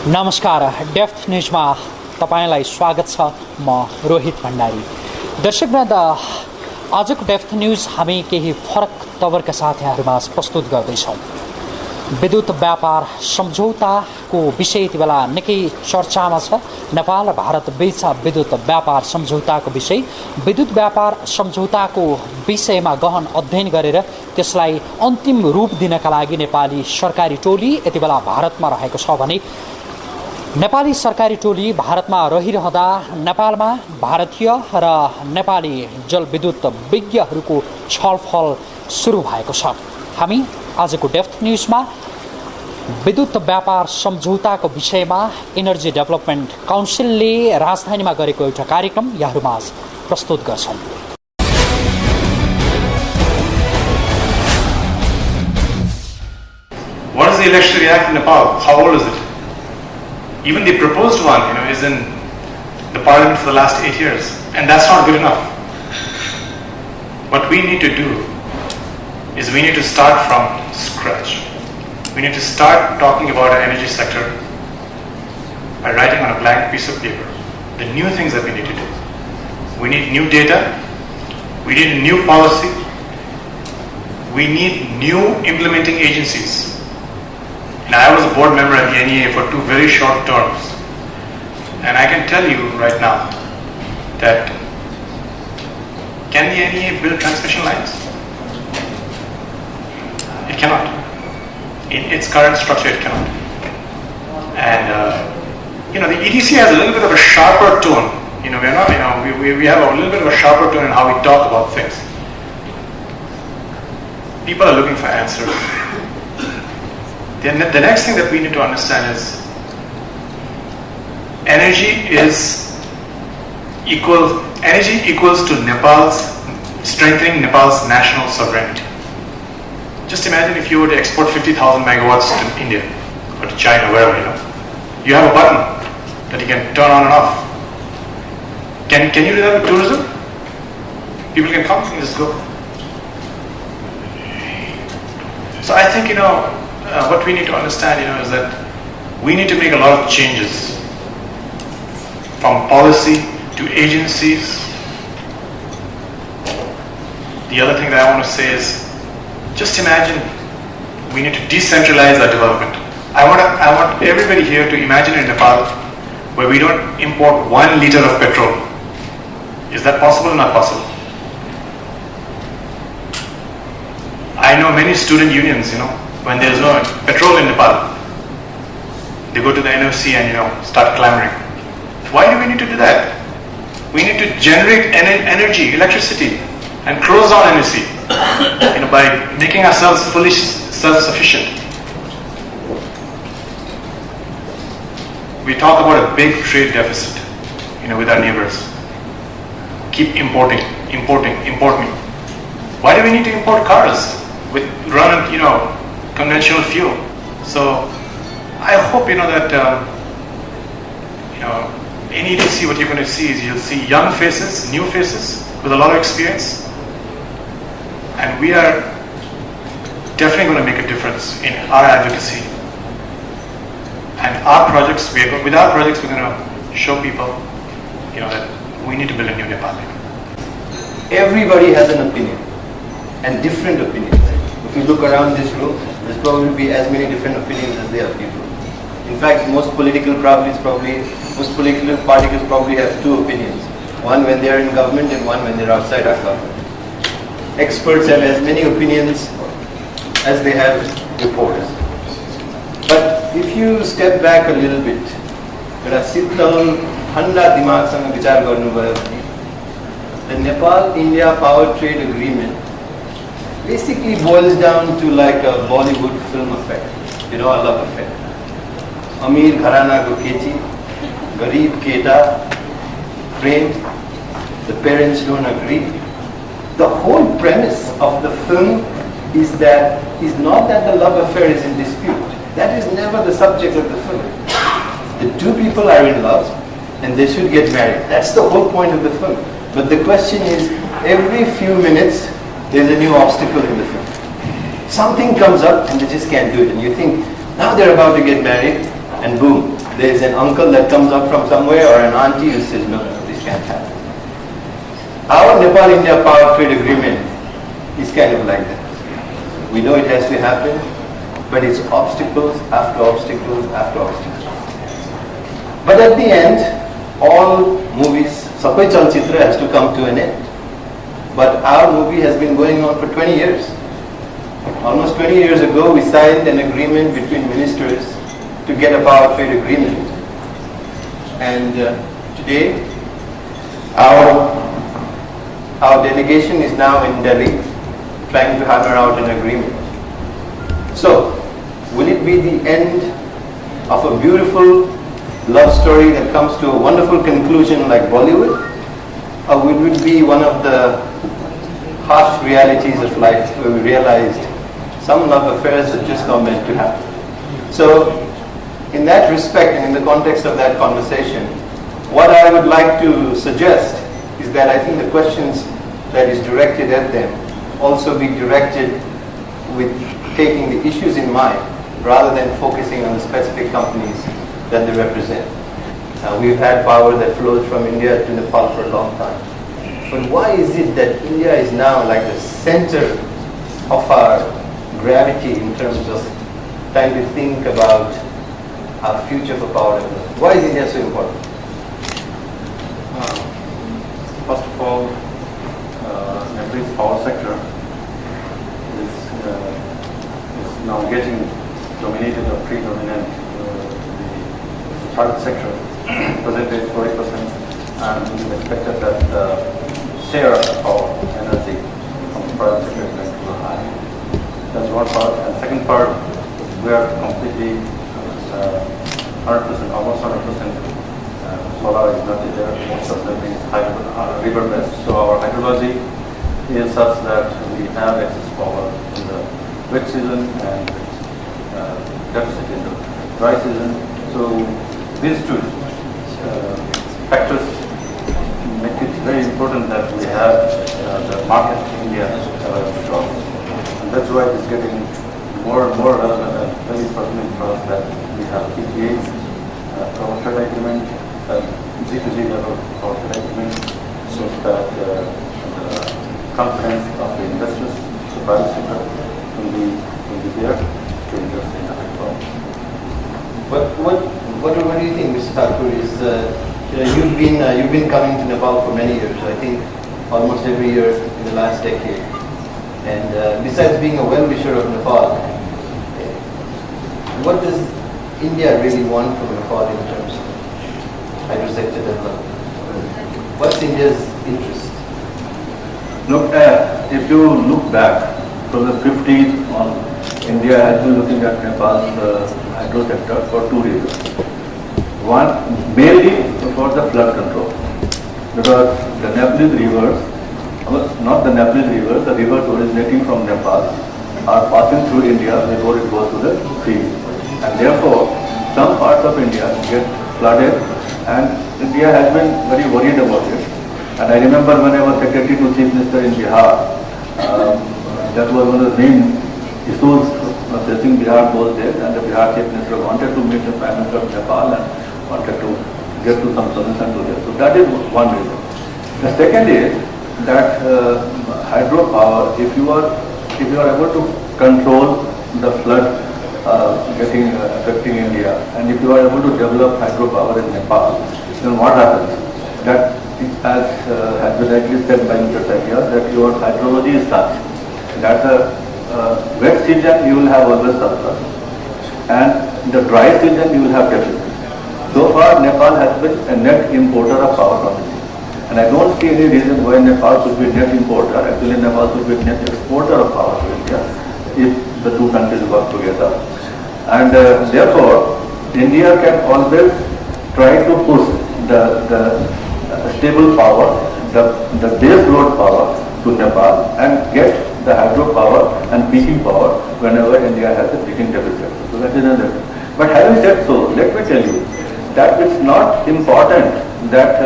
नमस्कार, डेफ्थ न्यूजमा तपाईलाई स्वागत छ। म रोहित भण्डारी। दर्शकवृन्द, आजको डेफ्थ न्यूज हामी केही फरक तवरका साथ यहाँहरूमा प्रस्तुत गर्दैछौँ। विद्युत व्यापार सम्झौताको विषय यति बेला निकै चर्चामा छ। नेपाल र भारत बीच विद्युत व्यापार सम्झौताको विषय, विद्युत व्यापार सम्झौताको विषयमा गहन अध्ययन गरेर त्यसलाई अन्तिम रूप दिनका लागि नेपाली सरकारी टोली यति बेला भारतमा रहेको छ भने नेपाली सरकारी टोली भारतमा रहिरहँदा नेपालमा भारतीय र नेपाली जलविद्युत विज्ञहरूको छलफल सुरु भएको छ। हामी आजको डेफ्थ न्यूजमा विद्युत व्यापार सम्झौताको विषयमा इनर्जी डेभलपमेन्ट काउन्सिलले राजधानीमा गरेको एउटा कार्यक्रम यहाँहरूमा प्रस्तुत गर्छौँ। What is the Electricity Act in Nepal? How old is it? Even the proposed one, is in the parliament for the last 8 years, and that's not good enough. What we need to do is we need to start from scratch. We need to start talking about our energy sector by writing on a blank piece of paper the new things that we need to do. We need new data. We need new policy. We need new implementing agencies. Now, I was a board member at the NEA for 2 very short terms, and I can tell you right now that can the NEA build transmission lines? It cannot. In its current structure, it cannot. And the EDC has a little bit of a sharper tone. We're not. We have a little bit of a sharper tone in how we talk about things. People are looking for answers. The next thing that we need to understand is energy equals to strengthening Nepal's national sovereignty. Just imagine if you were to export 50,000 megawatts to India or to China, wherever, you have a button that you can turn on and off. Can you do that with tourism? People can come and just go. So I think, what we need to understand, is that we need to make a lot of changes from policy to agencies. The other thing that I want to say is, just imagine we need to decentralize our development. I want everybody here to imagine in Nepal where we don't import 1 liter of petrol. Is that possible or not possible? I know many student unions, when there's no petrol in Nepal, they go to the NOC and start clamoring. Why do we need to do that? We need to generate energy, electricity, and close down NOC, by making ourselves fully self-sufficient. We talk about a big trade deficit, with our neighbors. Keep importing. Why do we need to import cars run on, conventional fuel? So I hope that in EDC what you're going to see is you'll see young faces, new faces with a lot of experience, and we are definitely going to make a difference in our advocacy and our projects. With our projects we're going to show people that we need to build a new Nepal. Everybody has an opinion and different opinions. If you look around this room, there's probably be as many different opinions as there are people. In fact, most political parties probably have 2 opinions. One when they are in government and one when they're outside our government. Experts have as many opinions as they have reporters. But if you step back a little bit, the Nepal-India Power Trade Agreement basically boils down to like a Bollywood film effect, a love affair. Amir Gharana ko kechi, Garib Keta, prem, the parents don't agree. The whole premise of the film is not that the love affair is in dispute. That is never the subject of the film. The 2 people are in love and they should get married. That's the whole point of the film. But the question is, every few minutes there's a new obstacle in the film. Something comes up and they just can't do it. And you think, now they're about to get married, and boom, there is an uncle that comes up from somewhere or an auntie who says, no, no, this can't happen. Our Nepal-India Power Trade Agreement is kind of like that. We know it has to happen, but it's obstacles after obstacles after obstacles. But at the end, all movies, Sabai Chalchitra has to come to an end. But our movie has been going on for 20 years. Almost 20 years ago, we signed an agreement between ministers to get a power trade agreement. And today, our delegation is now in Delhi trying to hammer out an agreement. So, will it be the end of a beautiful love story that comes to a wonderful conclusion like Bollywood? Or will it be one of the harsh realities of life where we realized some love affairs are just not meant to happen? So, in that respect and in the context of that conversation, what I would like to suggest is that I think the questions that is directed at them also be directed with taking the issues in mind rather than focusing on the specific companies that they represent. We've had power that flows from India to Nepal for a long time. But why is it that India is now like the center of our gravity in terms of trying to think about our future for power development? Why is India so important? First of all, Nepal's power sector is now getting dominated or predominant. The private sector percentage 40%, and we expected that the share of our energy from the private sector is going to go high. That's one part. And second part, we are completely 100%, almost 100%. Solar is not there. Most of them is river-based. So our hydrology is such that we have excess power in the wet season and deficit in the dry season. So these two factors make it very important that we have the market in India strong. And that's why it's getting more and more relevant and very pertinent for us that we have PPAs, power trade agreement, G2G level power trade agreement, so that the confidence of the investors, the private sector, will be there to invest in the power. What do you think, Mr. Thakur? You've been coming to Nepal for many years. I think almost every year in the last decade. And besides being a well-wisher of Nepal, what does India really want from Nepal in terms of hydro sector development? What's India's interest? Look, if you look back from the 50s on, India has been looking at Nepal's hydro sector for two reasons. One, mainly for the flood control, because the Nepalese rivers, not the Nepalese rivers, the rivers originating from Nepal are passing through India before it goes to the sea. And therefore, some parts of India get flooded, and India has been very worried about it. And I remember when I was Secretary to Chief Minister in Bihar, that was one of the main issues facing Bihar those days, and the Bihar Chief Minister wanted to meet the Prime Minister of Nepal and wanted to get to some solution to this. So that is one reason. The second is that hydropower, if you are able to control the flood affecting India, and if you are able to develop hydropower in Nepal, then what happens? That as has been rightly said by Mr. Sakia, that your hydrology is such that the wet season you will have always surplus, and in the dry season you will have deficit. So far, Nepal has been a net importer of power from India. And I don't see any reason why Nepal should be net importer. Actually, Nepal should be net exporter of power to India if the two countries work together. And therefore, India can always try to push the stable power, the base load power to Nepal and get the hydro power and peaking power whenever India has a peaking deficit. So that is another thing. But having said so, let me tell you that it's not important that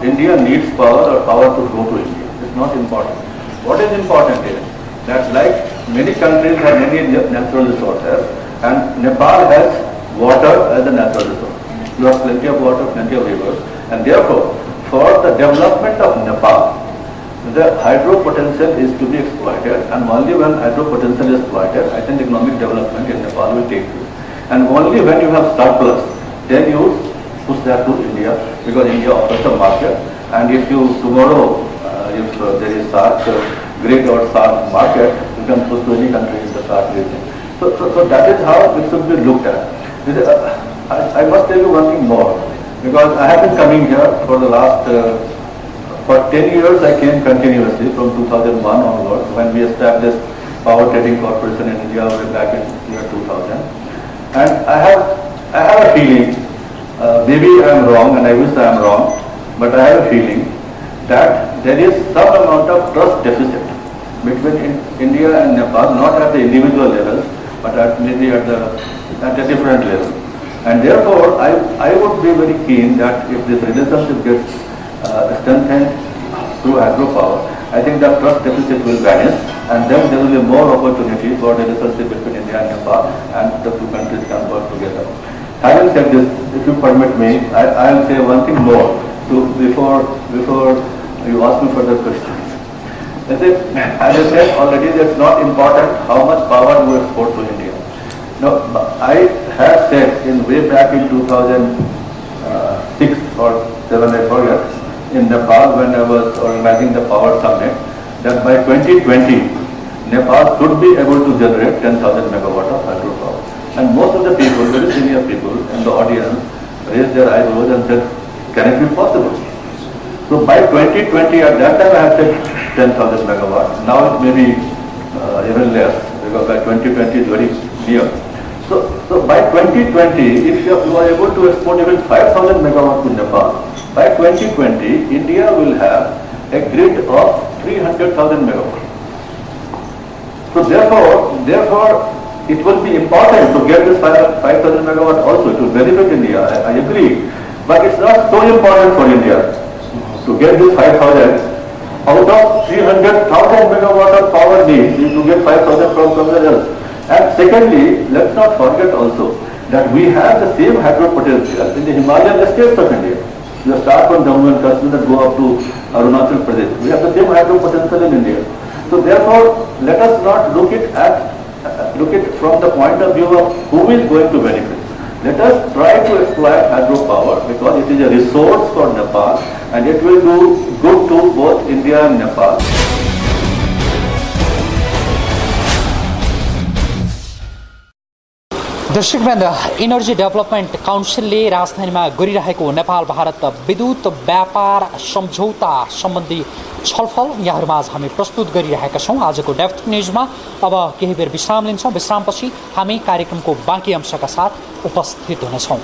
India needs power or power to go to India. It's not important. What is important is that like many countries have many natural resources, and Nepal has water as a natural resource. You have plenty of water, plenty of rivers, and therefore, for the development of Nepal, the hydro potential is to be exploited, and only when hydro potential is exploited, I think economic development in Nepal will take place. And only when you have surplus, then you push that to India, because India offers a market. And if you tomorrow, if there is such grid or such market, you can push to any country in the such region. So that is how it should be looked at. I must tell you one thing more, because I have been coming here for the last, for 10 years I came continuously from 2001 onwards, when we established Power Trading Corporation in India way back in year 2000. And I have a feeling, maybe I am wrong and I wish I am wrong, but I have a feeling that there is some amount of trust deficit between India and Nepal, not at the individual level, but maybe at a different level. And therefore, I would be very keen that if this relationship gets strengthened through hydropower, I think the trust deficit will vanish, and then there will be more opportunity for the relationship between India and Nepal, and the two countries can work together. Having said this, if you permit me, I will say one thing more before you ask me further questions. As I said already, it's not important how much power you export to India. No, I have said way back in 2006 or 7, I forget, in Nepal when I was organizing the Power Summit, that by 2020, Nepal should be able to generate 10,000 megawatt of hydropower. And most of the people, very senior people in the audience, raised their eyebrows and said, can it be possible? So by 2020, at that time I had said 10,000 megawatt. Now it may be even less, because by 2020 is very near. So by 2020, if you are able to export even 5,000 megawatt to Nepal, by 2020, India will have a grid of 300,000 megawatt. So therefore, it will be important to get this 5,000 megawatt also. It will benefit India, I agree. But it's not so important for India to get this 5,000. Out of 300,000 megawatt of power needs, you to get 5,000 from somewhere else. And secondly, let's not forget also that we have the same hydro potential in the Himalayan states of India. You start from Jammu and Kashmir and go up to Arunachal Pradesh. We have the same hydro potential in India. So therefore, let us not look it from the point of view of who is going to benefit. Let us try to exploit hydropower, because it is a resource for Nepal and it will do good to both India and Nepal. दर्शकवृन्द, energy development काउन्सिलले राजधानीमा गरिरहेको नेपाल भारत विद्युत व्यापार सम्झौता सम्बन्धी छलफल यहाँहरूमाझ हामी प्रस्तुत गरिरहेका छौँ आजको डेप्थ न्युजमा। अब केही बेर विश्राम लिन्छौँ। विश्रामपछि हामी कार्यक्रमको बाँकी अंशका साथ उपस्थित हुनेछौँ।